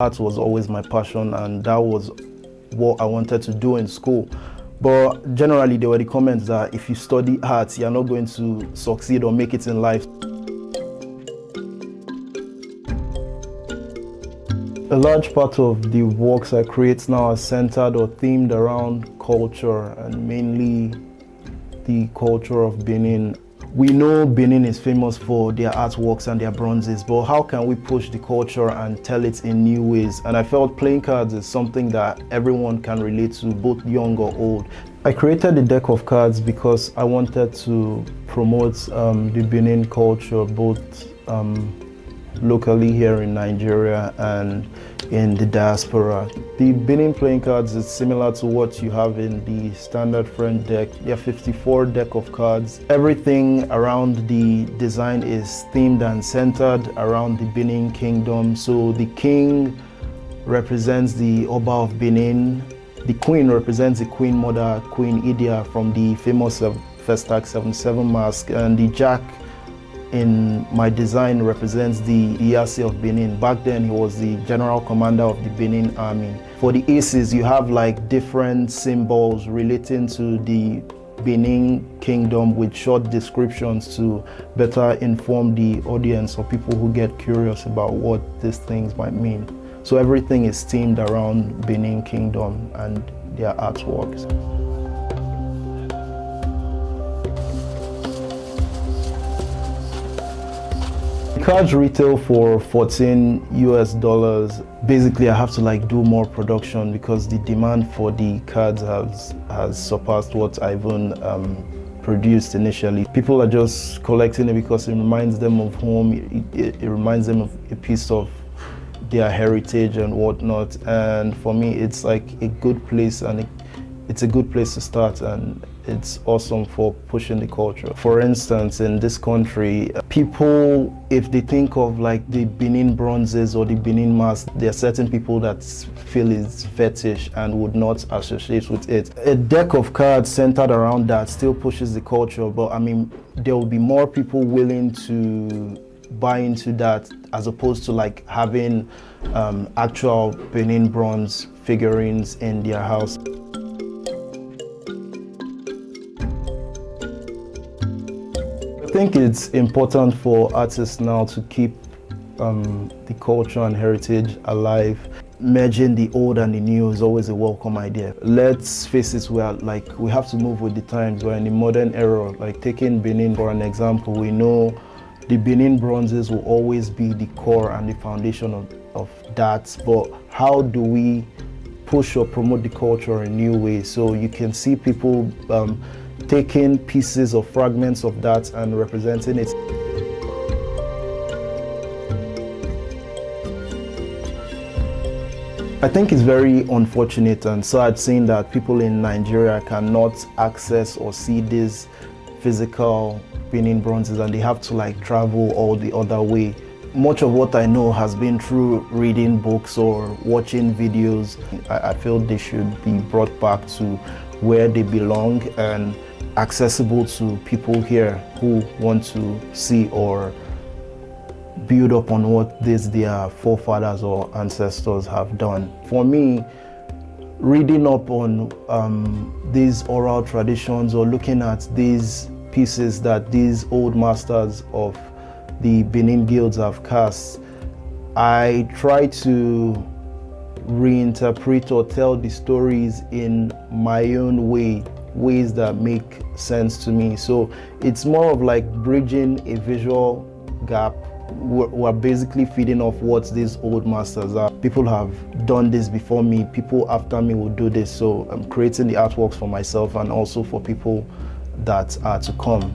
Art was always my passion, and that was what I wanted to do in school. But generally, there were the comments that if you study art, you're not going to succeed or make it in life. A large part of the works I create now are centered or themed around culture, and mainly the culture of Benin. We know Benin is famous for their artworks and their bronzes, but how can we push the culture and tell it in new ways? And I felt playing cards is something that everyone can relate to, both young or old. I created a deck of cards because I wanted to promote the Benin culture, both locally here in Nigeria and in the diaspora. The Benin playing cards is similar to what you have in the standard French deck. There are 54 deck of cards. Everything around the design is themed and centered around the Benin kingdom. So the king represents the Oba of Benin. The queen represents the queen mother, Queen Idia, from the famous Festac 77 mask, and the jack in my design represents the Iyase of Benin. Back then, he was the general commander of the Benin army. For the aces, you have like different symbols relating to the Benin kingdom with short descriptions to better inform the audience or people who get curious about what these things might mean. So everything is themed around Benin kingdom and their artworks. Cards retail for $14 US. Basically, I have to do more production because the demand for the cards has surpassed what I even produced initially. People are just collecting it because it reminds them of home. It reminds them of a piece of their heritage and whatnot. And for me, it's like a good place, and it's a good place to start, and it's awesome for pushing the culture. For instance, in this country, people, if they think of like the Benin bronzes or the Benin mask, there are certain people that feel it's fetish and would not associate with it. A deck of cards centered around that still pushes the culture, but I mean, there will be more people willing to buy into that as opposed to like having actual Benin bronze figurines in their house. I think it's important for artists now to keep the culture and heritage alive. Merging the old and the new is always a welcome idea. Let's face it, we have to move with the times. We're in the modern era. Like taking Benin for an example, we know the Benin bronzes will always be the core and the foundation of that, but how do we push or promote the culture in new ways? So you can see people taking pieces or fragments of that and representing it. I think it's very unfortunate and sad seeing that people in Nigeria cannot access or see these physical Benin bronzes, and they have to travel all the other way. Much of what I know has been through reading books or watching videos. I feel they should be brought back to where they belong and accessible to people here who want to see or build up on what their forefathers or ancestors have done. For me, reading up on these oral traditions or looking at these pieces that these old masters of the Benin guilds have cast, I try to reinterpret or tell the stories in my own way, ways that make sense to me. So it's more of like bridging a visual gap. We're basically feeding off what these old masters are. People have done this before me, people after me will do this. So I'm creating the artworks for myself and also for people that are to come.